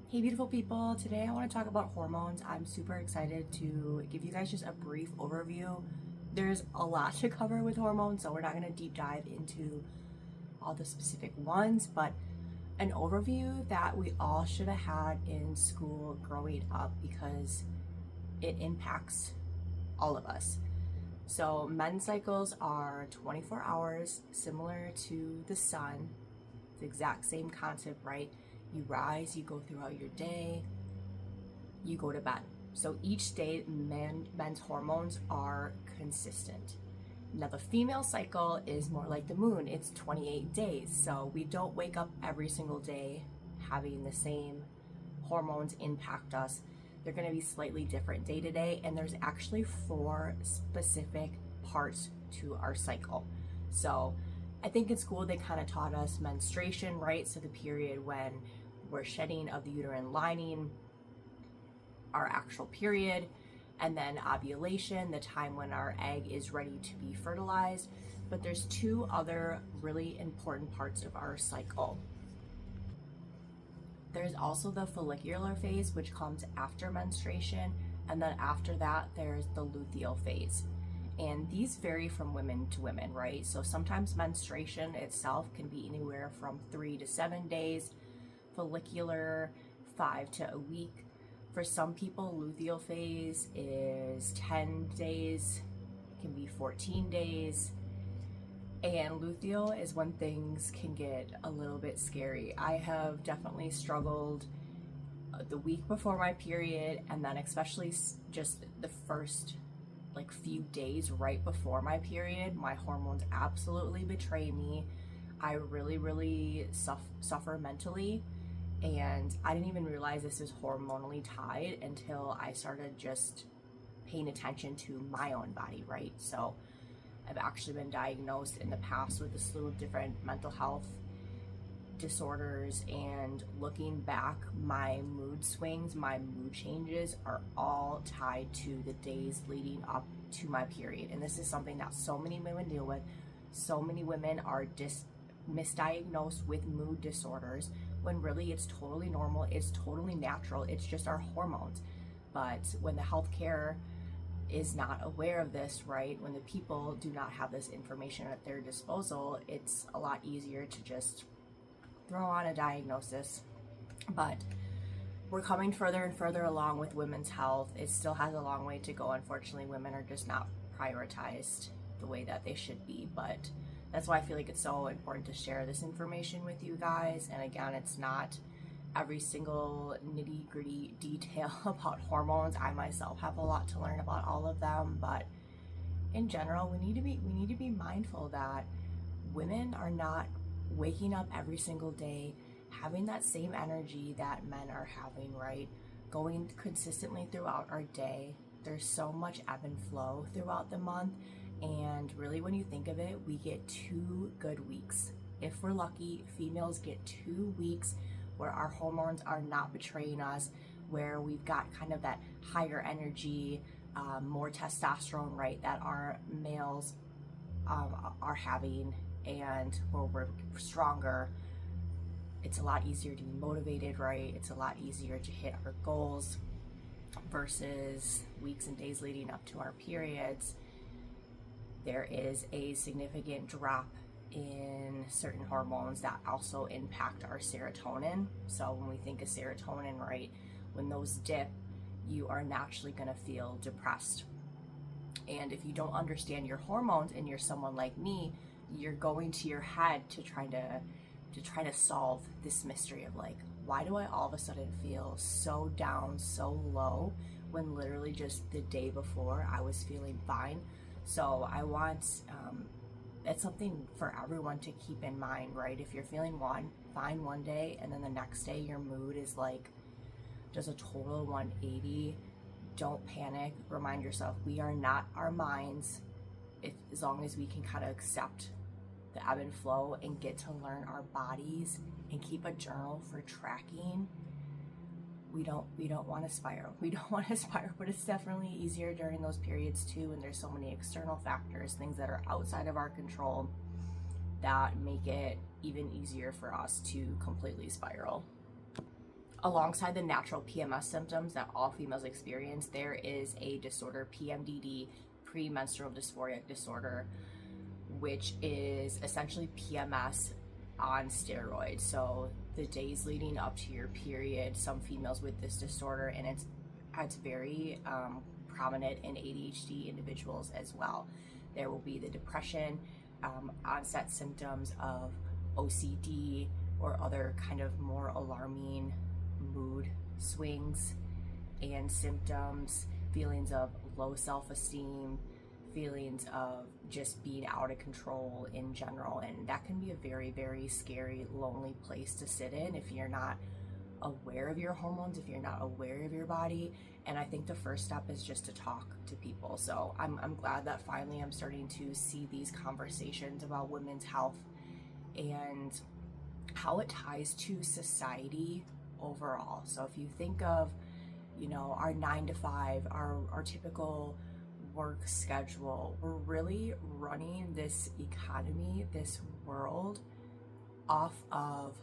Hey beautiful people, today I want to talk about hormones. I'm super excited to give you guys just a brief overview. There's a lot to cover with hormones, so we're not going to deep dive into all the specific ones, but an overview that we all should have had in school growing up because it impacts all of us. So men's cycles are 24 hours, similar to the sun. It's the exact same concept, right? You rise, you go throughout your day, you go to bed. So each day, men's hormones are consistent. Now, the female cycle is more like the moon, it's 28 days. So we don't wake up every single day having the same hormones impact us. They're going to be slightly different day to day, and there's actually 4 specific parts to our cycle. So I think in school they kind of taught us menstruation, right? So the period when we're shedding of the uterine lining, our actual period, and then ovulation, the time when our egg is ready to be fertilized. But there's 2 other really important parts of our cycle. There's also the follicular phase, which comes after menstruation, and then after that, there's the luteal phase. And these vary from women to women, right? So sometimes menstruation itself can be anywhere from 3 to 7 days, follicular 5 to a week. For some people, luteal phase is 10 days, can be 14 days. And luteal is when things can get a little bit scary. I have definitely struggled the week before my period, and then especially just the first few days right before my period. My hormones absolutely betray me. I really suffer mentally, and I didn't even realize this is hormonally tied until I started just paying attention to my own body, right? So I've actually been diagnosed in the past with a slew of different mental health disorders, and looking back, my mood swings, my mood changes are all tied to the days leading up to my period. And this is something that so many women deal with. So many women are misdiagnosed with mood disorders when really it's totally normal, it's totally natural, it's just our hormones. But when the healthcare is not aware of this, right, when the people do not have this information at their disposal, it's a lot easier to just throw on a diagnosis. But we're coming further and further along with women's health. It still has a long way to go. Unfortunately, women are just not prioritized the way that they should be. But that's why I feel like it's so important to share this information with you guys. And again, it's not every single nitty-gritty detail about hormones. I myself have a lot to learn about all of them, but in general, we need to be mindful that women are not waking up every single day having that same energy that men are having, right? Going consistently throughout our day. There's so much ebb and flow throughout the month, and really when you think of it, we get 2 good weeks. If we're lucky, females get 2 weeks where our hormones are not betraying us, where we've got kind of that higher energy, more testosterone, right, that our males are having, and where we're stronger. It's a lot easier to be motivated, right? It's a lot easier to hit our goals versus weeks and days leading up to our periods. There is a significant drop in certain hormones that also impact our serotonin. So when we think of serotonin, right, when those dip, you are naturally going to feel depressed. And if you don't understand your hormones and you're someone like me, you're going to your head to try to solve this mystery of like, why do I all of a sudden feel so down, so low, when literally just the day before I was feeling fine. So I want it's something for everyone to keep in mind, right? If you're feeling fine one day and then the next day your mood is like just a total 180, don't panic. Remind yourself, we are not our minds. As long as we can kind of accept the ebb and flow and get to learn our bodies and keep a journal for tracking, we don't want to spiral. We don't want to spiral, but it's definitely easier during those periods too. And there's so many external factors, things that are outside of our control, that make it even easier for us to completely spiral. alongside the natural PMS symptoms that all females experience, there is a disorder, PMDD, premenstrual dysphoric disorder, which is essentially PMS on steroids. So the days leading up to your period, some females with this disorder, and it's very prominent in ADHD individuals as well. There will be the depression, onset symptoms of OCD or other kind of more alarming mood swings and symptoms, feelings of low self-esteem, feelings of just being out of control in general. And that can be a very, very scary, lonely place to sit in if you're not aware of your hormones, if you're not aware of your body. And I think the first step is just to talk to people. So I'm glad that finally I'm starting to see these conversations about women's health and how it ties to society overall. So if you think of, you know, our 9 to 5, our typical work schedule, we're really running this economy, this world off of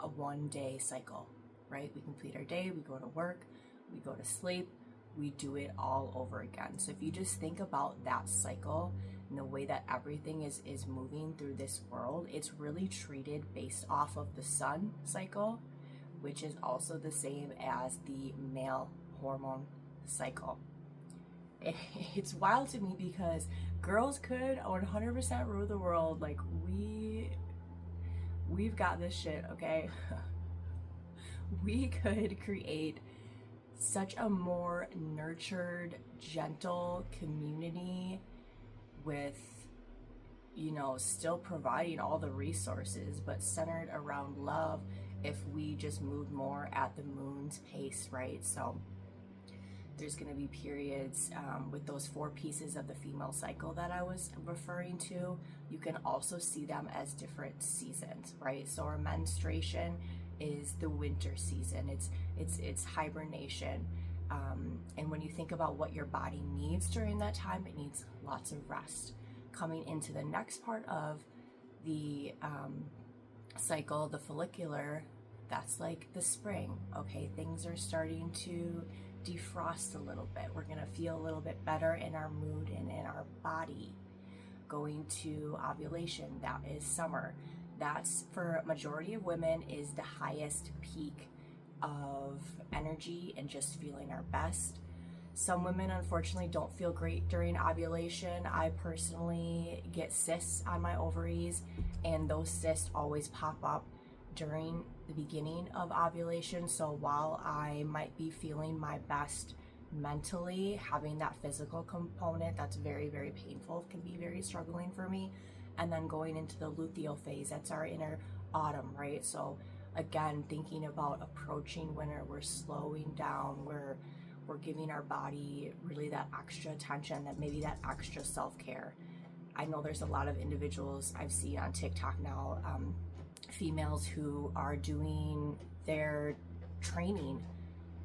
a 1-day cycle, right? We complete our day, we go to work, we go to sleep, we do it all over again. So if you just think about that cycle and the way that everything is moving through this world, it's really treated based off of the sun cycle, which is also the same as the male hormone cycle. It's wild to me because girls could 100% rule the world. Like, we've got this shit, okay? We could create such a more nurtured, gentle community with, you know, still providing all the resources, but centered around love if we just moved more at the moon's pace, right? So there's going to be periods with those 4 pieces of the female cycle that I was referring to. You can also see them as different seasons, right? So our menstruation is the winter season. It's hibernation. And when you think about what your body needs during that time, it needs lots of rest. Coming into the next part of the cycle, the follicular, that's like the spring. Okay, things are starting to defrost a little bit. We're gonna feel a little bit better in our mood and in our body. Going to ovulation, that is summer. That's, for a majority of women, is the highest peak of energy and just feeling our best. Some women unfortunately don't feel great during ovulation. I personally get cysts on my ovaries, and those cysts always pop up during the beginning of ovulation. So while I might be feeling my best mentally, having that physical component that's very, very painful can be very struggling for me. And then going into the luteal phase, that's our inner autumn, right? So again, thinking about approaching winter, we're slowing down, we're giving our body really that extra attention, that maybe that extra self-care. I know there's a lot of individuals I've seen on TikTok now, females who are doing their training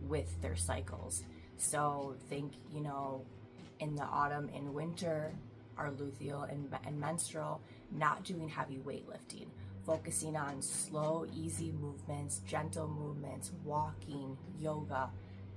with their cycles. So think, you know, in the autumn and winter, our luteal and menstrual, not doing heavy weightlifting, focusing on slow, easy movements, gentle movements, walking, yoga.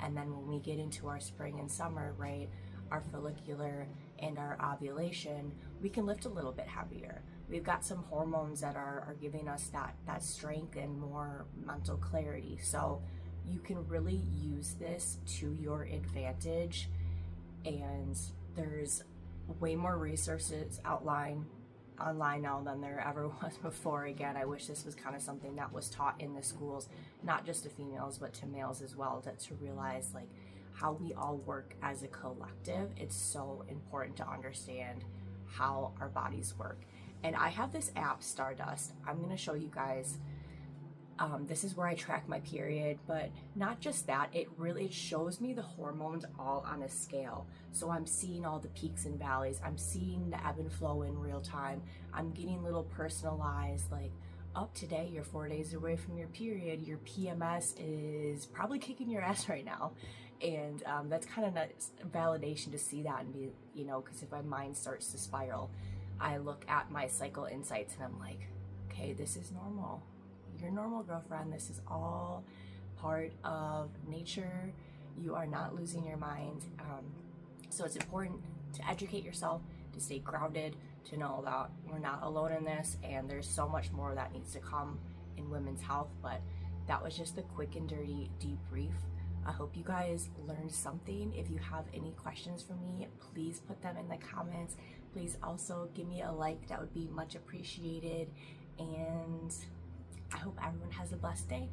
And then when we get into our spring and summer, right, our follicular and our ovulation, we can lift a little bit heavier. We've got some hormones that are giving us that strength and more mental clarity. So you can really use this to your advantage. And there's way more resources online now than there ever was before. Again, I wish this was kind of something that was taught in the schools, not just to females, but to males as well, to realize like how we all work as a collective. It's so important to understand how our bodies work. And I have this app, Stardust. I'm going to show you guys. This is where I track my period, but not just that, it shows me the hormones all on a scale. So I'm seeing all the peaks and valleys. I'm seeing the ebb and flow in real time. I'm getting little personalized, like, up today, you're 4 days away from your period. Your PMS is probably kicking your ass right now. And that's kind of nice validation to see that and be, you know, because if my mind starts to spiral, I look at my cycle insights and I'm like, okay, this is normal. You're normal, girlfriend. This is all part of nature. You are not losing your mind. So it's important to educate yourself, to stay grounded, to know that we're not alone in this, and there's so much more that needs to come in women's health. But that was just a quick and dirty debrief. I hope you guys learned something. If you have any questions for me, please put them in the comments. Please also give me a like, that would be much appreciated. And I hope everyone has a blessed day.